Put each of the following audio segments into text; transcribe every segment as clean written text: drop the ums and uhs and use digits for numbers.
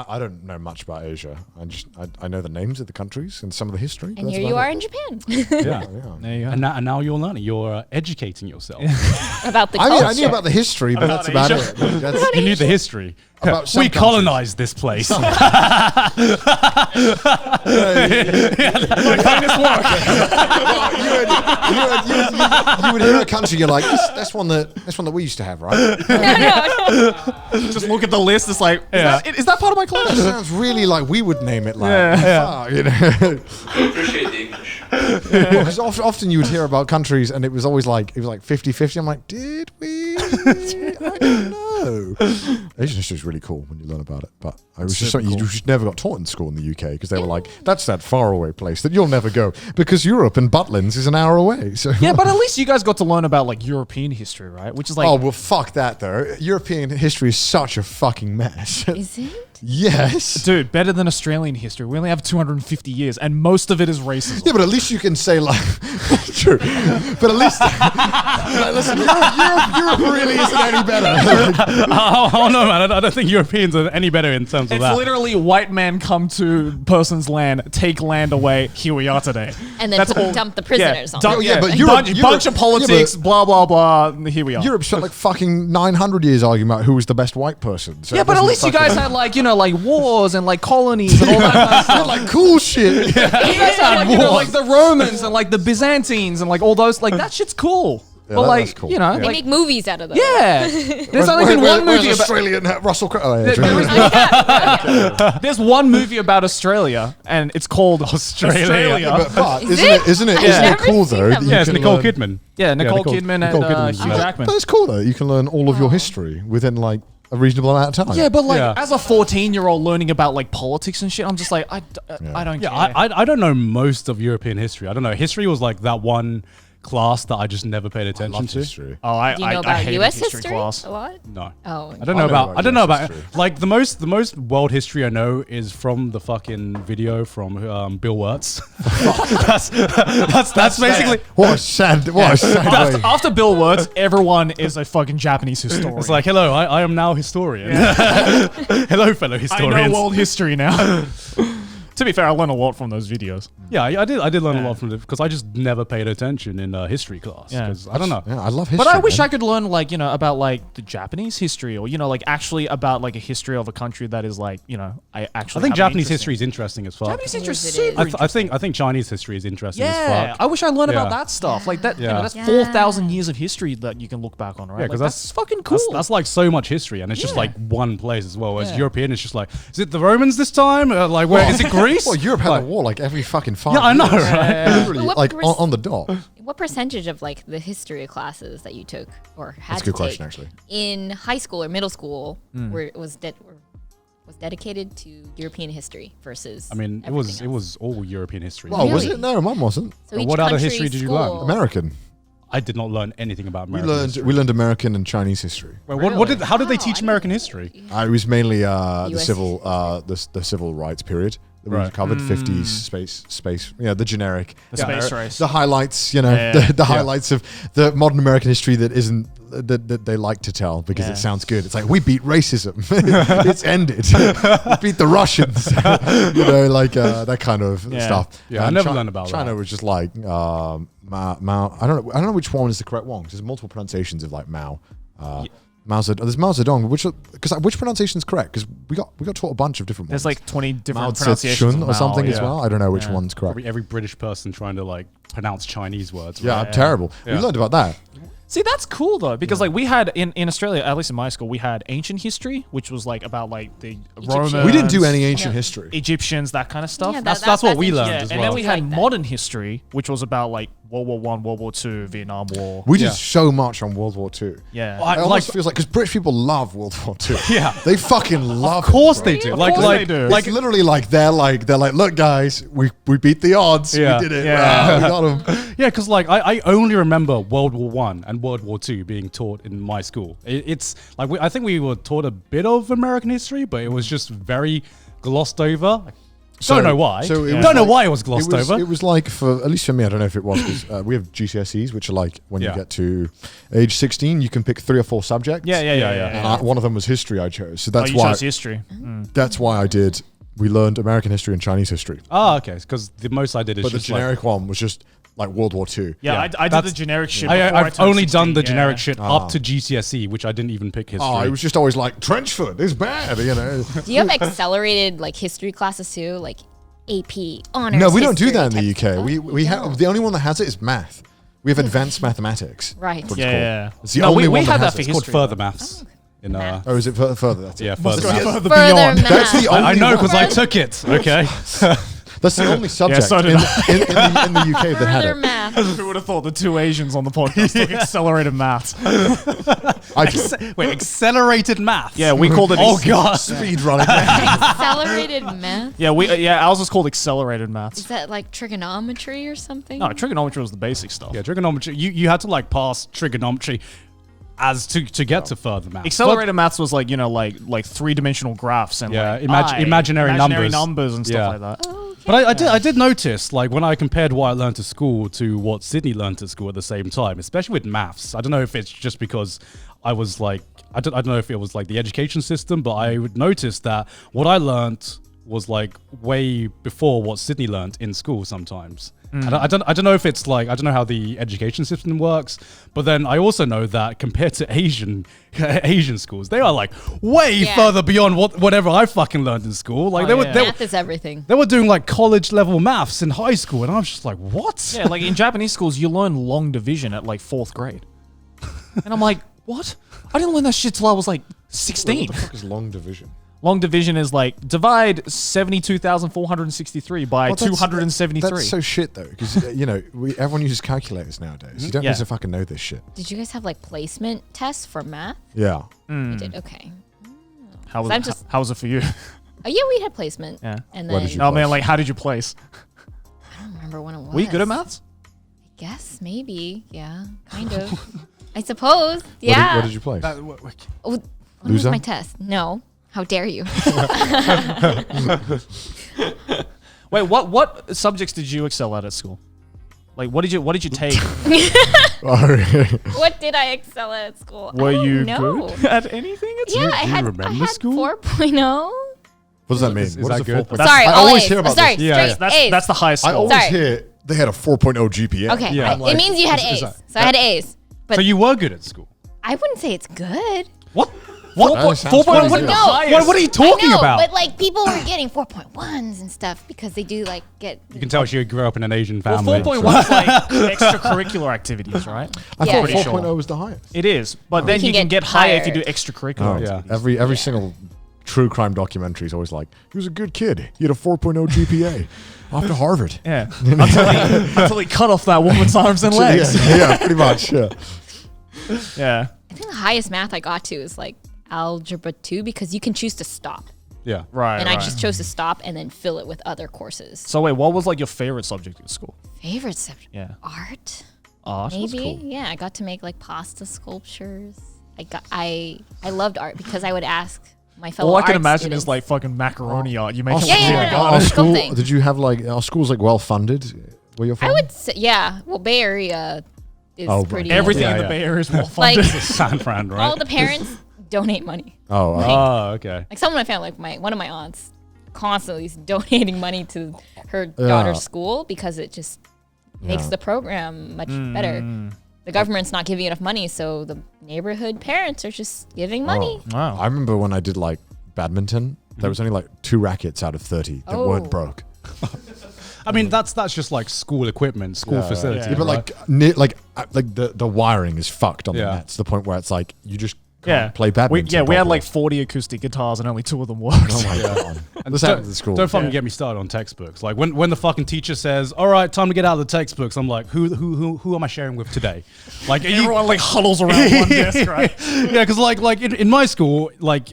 I don't know much about Asia. I know the names of the countries and some of the history. And here you are in Japan. Yeah. There you go. And now you're learning. You're educating yourself. About the culture. I knew about the history, but that's about it. You knew the history. We colonized this place. You would hear a country, you're like, that's one that we used to have, right? No. Just look at the list. It's like, is that part of my class? That sounds really like we would name it like. You know? I appreciate the English. Because often you would hear about countries and it was always like 50-50. I'm like, did we? I don't know. Asian history is really cool when you learn about it, but it was just something you just never got taught in school in the UK because they were like, that's that far away place that you'll never go because Europe and Butlins is an hour away. So yeah, but at least you guys got to learn about like European history, right? Which is like, oh well, fuck that though. European history is such a fucking mess. Is it? Yes, dude, better than Australian history. We only have 250 years, and most of it is racism. Yeah, but at least you can say like, true. But at least, like, listen, Europe really isn't any better. Oh no, man! I don't think Europeans are any better in terms of that. It's literally white man come to person's land, take land away. Here we are today, and then dump the prisoners on them. Yeah, but bunch of politics, blah blah blah. Here we are. Europe spent like fucking 900 years arguing about who was the best white person. So yeah, but at least you guys had like like wars and like colonies and all that kind of stuff. Like cool shit. Yeah. You guys had like, like the Romans and like the Byzantines and like all those, like that shit's cool. Yeah, but like, cool. you know, they like, make movies out of them. Yeah, there's only been one movie about Australian Russell Crowe. Oh, there's one movie about Australia, and it's called Australia. Yeah, but isn't it cool though? Yeah, it's Nicole Kidman. Yeah, Nicole Kidman and Hugh Jackman. But it's cool though. You can learn all of your history within like a reasonable amount of time. Yeah, but like as a 14-year-old learning about like politics and shit, I'm just like, I don't care. I don't know most of European history. I don't know. History was like that one class that I just never paid attention to. History. Oh, I Do you know about hated US history history class. a lot? No. Oh, I don't know about history. like the most world history I know is from the fucking video from Bill Wirtz. that's basically what a sad way. After Bill Wirtz, everyone is a fucking Japanese historian. It's like, hello, I am now historian. Hello, fellow historians. I know world history now. To be fair, I learned a lot from those videos. Yeah, I did learn a lot from it because I just never paid attention in history class. Because I don't know. Yeah, I love history. But I wish I could learn like, about like the Japanese history or, like actually about like a history of a country that is like, I think Japanese history is interesting as fuck. Japanese history is Yes, it super is. interesting. I think Chinese history is interesting as Yeah, fuck. I wish I learned about that stuff. Like that, Yeah. that's Yeah. 4,000 years of history that you can look back on, right? Yeah, Like, because that's fucking cool. That's like so much history, and it's just Yeah. like one place as well. Whereas Yeah. European, it's just like, is it the Romans this time? Like, where is it Greece? Well, Europe had Like- a war like every fucking 5 Yeah, I know, years. right? Literally, What like pers- on the dot. What percentage of like the history classes that you took or had That's a to good question, take actually. in high school or middle school was dedicated to European history versus? I mean, it everything was else? all European history. Well, was Really? it? No, mine wasn't. So each what other country's history did you learn? school- American. I did not learn anything about We American history. learned American and Chinese history. Wait, how did they Wow, teach I American didn't- history? It was mainly the US civil the civil rights period that we Right. covered. 50s space. Yeah, the generic. The space race. The highlights. Yeah. The highlights of the modern American history that isn't that they like to tell because it sounds good. It's like we beat racism. It's ended. We beat the Russians. That kind of stuff. Yeah, I And never learned about China that. was just like Mao. I don't know which one is the correct one. 'Cause there's multiple pronunciations of like Mao. Mao Zedong. There's Mao Zedong. Which pronunciation is correct? Because we got taught a bunch of different ones. There's like 20 Mao different pronunciations Zedong of or Mao, something as yeah. well. I don't know which one's correct. Every British person trying to like pronounce Chinese words. Yeah, right? I'm terrible. Yeah. We learned about that. See, that's cool though, because like we had in Australia, at least in my school, we had ancient history, which was like about like the Romans. We didn't do any ancient history. Egyptians, that kind of stuff. Yeah, That's what we learned Yeah, as and well. then we had Like that. modern history, which was about like World War One, World War Two, Vietnam War. We did so much on World War II. Yeah. I- It almost feels like because British people love World War II. Yeah. They fucking love. Of course it, they bro. do. Like, course they do. Like literally, like they're like, look, guys, we beat the odds. Yeah. We did it. Yeah. We got them. Yeah, because like I only remember World War One and World War Two being taught in my school. It's like I think we were taught a bit of American history, but it was just very glossed over. Don't know why. So it Don't was know like- why it was glossed over. It was like for at least for me, I don't know if it was because we have GCSEs, which are like when you Yeah. get to age 16, you can pick 3 or 4 subjects. Yeah. And one of them was history. I chose, so Oh, that's you why. chose history. That's why I did. We learned American history and Chinese history, Oh, okay. Because the most I did is but the just generic one was just like World War II. Yeah, Yeah, I did the that's- generic shit. Like, before I I've turned only done 16, the yeah. generic shit Ah. up to GCSE, which I didn't even pick history. Oh, it was just always like trench foot. It's bad, you know. Do you have accelerated like history classes too, like AP honors? No, we don't do history that in the type UK. stuff? We have the only one that has it is math. We have advanced mathematics. Right. That's what it's Yeah. called. It's the No, only we one had that that has for it. It's called history, further though. maths. In Math. Oh, is it further? That's it. yeah, further maths. Further Further beyond. math. That's the only. I know one. because I took it. Okay. That's the only subject so did in the UK that had Further it. math. Who would have thought the 2 Asians on the podcast took accelerated maths? I did. Wait, accelerated maths. Yeah, we called it. Oh god. Speed running. Accelerated math. Yeah, ours was called accelerated maths. Is that like trigonometry or something? No, trigonometry was the basic stuff. Yeah, trigonometry. You had to like pass trigonometry as to get to further maths. Accelerated maths was like, you know, like 3-dimensional graphs and Yeah, like imaginary numbers. and stuff Yeah. like that. Oh, okay. But I did notice, like, when I compared what I learned at school to what Sydney learned at school at the same time, especially with maths. I don't know if it's just because I was like, I don't know if it was like the education system, but I would notice that what I learned was like way before what Sydney learned in school sometimes. I don't know if it's like, I don't know how the education system works, but then I also know that compared to Asian schools, they are like way further beyond whatever I fucking learned in school. Like Oh, they yeah. Math is everything. they were doing like college level maths in high school, and I was just like, what? Yeah, like in Japanese schools, you learn long division at like 4th grade. And I'm like, what? I didn't learn that shit till I was like 16. What the fuck is long division? Long division is like divide 72,463 by Well, that's- 273. That's so shit though, because you know everyone uses calculators nowadays. You don't Yeah. need to fucking know this shit. Did you guys have like placement tests for math? Yeah. We did. Okay. how, was, I'm just- how was it for you? Oh yeah, we had placement. Yeah. And Where then did you Oh man, place? like how did you place? I don't remember when it was. Were you good at maths? I guess maybe. Yeah. Kind of. I suppose. Yeah. What did you place? Oh, when Loser? was my test? No. How dare you? Wait, what subjects did you excel at school? Like what did you take? What did I excel at school? Were you know. good at anything at school? Yeah, Do I you had remember school? 4.0. What does that mean? Is What that is a good? 4.0? Sorry, I all always A's. hear about Sorry, this. Yeah, straight yeah. That's A's. that's the highest I score. always Sorry. hear they had a 4.0 GPA. Okay, Yeah. it means you had A's. that- So I had A's. But So you were good at school. I wouldn't say it's good. What? That sounds 4.0 crazy. the No. highest. What are you I talking know, about? but like people were getting 4.1s and stuff because they do like get. You can tell she grew up in an Asian Well, family. 4.1 is like extracurricular activities, right? I Yeah. thought Pretty 4.0 was the highest. It is, but then can you can get get higher if you do higher. extracurricular. Oh, yeah. activities. Every single true crime documentary is always like, he was a good kid. He had a 4.0 GPA off to Harvard. Yeah, until he cut off that woman's arms and legs. Yeah, pretty much. Yeah. Yeah, I think the highest math I got to is like algebra 2 because you can choose to stop. Yeah. right. And I right. just chose to stop and then fill it with other courses. So wait, what was like your favorite subject at school? Favorite subject? Yeah, Art? art. That's Maybe. cool. Yeah, I got to make like pasta sculptures. I loved art because I would ask my fellow All I can art imagine students. is like fucking macaroni art. You make Our it Yeah, look yeah, like yeah, art. yeah. Our school, Sculpting. did you have like, our school's like well funded where you're from? I would say, yeah. Well, Bay Area is Oh, right. pretty. Everything Yeah, in the yeah. Bay Area is well Like funded. San Fran, right? all the parents donate money. Oh, Oh, okay. Like some of my family, like one of my aunts, constantly is donating money to her daughter's school because it just makes Yeah. the program much better. The government's not giving enough money, so the neighborhood parents are just giving money. Wow. I remember when I did like badminton, there was only like 2 rackets out of 30 that Oh. weren't broke. I mean, that's just like school equipment, school facilities. Yeah, but right? like the wiring is fucked on the Yeah. net to the point where it's like you just can't Yeah, play badminton. we had properly. like 40 acoustic guitars and only 2 of them worked. Oh my god! This happened at school. Don't fucking get me started on textbooks. Like when the fucking teacher says, "All right, time to get out of the textbooks," I'm like, "Who am I sharing with today?" Like are you- Everyone like huddles around one desk, right? yeah, because like in my school, like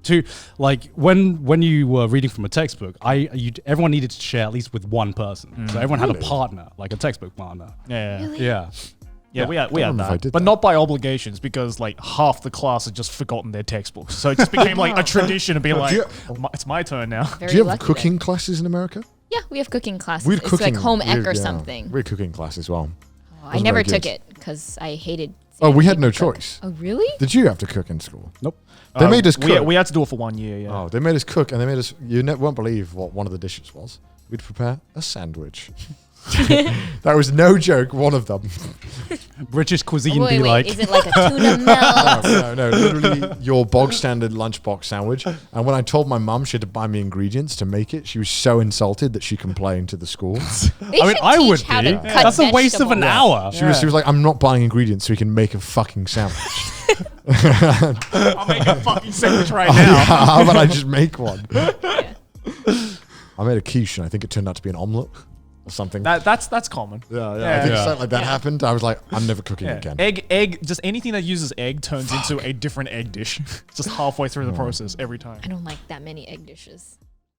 to like when you were reading from a textbook, everyone needed to share at least with one person. So everyone had a partner, like a textbook partner. Yeah. Really? Yeah. Yeah, we had remember if I that, did but that. not by obligations because like half the class had just forgotten their textbooks, so it just became like a tradition to be like, it's my turn now. Very Do you have lucky cooking then. classes in America? Yeah, we have cooking classes. We had It's cooking. like home ec or yeah, something. We had cooking class as well. Oh, I Wasn't never very took good. it because I hated. Oh, seeing we had people no cook. choice. Oh, really? Did you have to cook in school? Nope. They made us cook. We had to do it for 1 year. Yeah. Oh, they made us cook, and they made us. You won't believe what one of the dishes was. We'd prepare a sandwich. That was no joke. One of them. British cuisine Wait, be wait, like. is it like a tuna melt? No. Literally, your bog standard lunchbox sandwich. And when I told my mum she had to buy me ingredients to make it, she was so insulted that she complained to the school. They I mean, should I teach would how be. to cut That's a waste of an vegetables. hour. She was like, I'm not buying ingredients so we can make a fucking sandwich. I'll make a fucking sandwich right now. How about I just make one? Yeah. I made a quiche and I think it turned out to be an omelette or something. That's common. yeah. I Yeah. think Yeah. something like that happened. I was like, I'm never cooking Yeah. again. Egg, just anything that uses egg turns into a different egg dish. Just halfway through the process every time. I don't like that many egg dishes.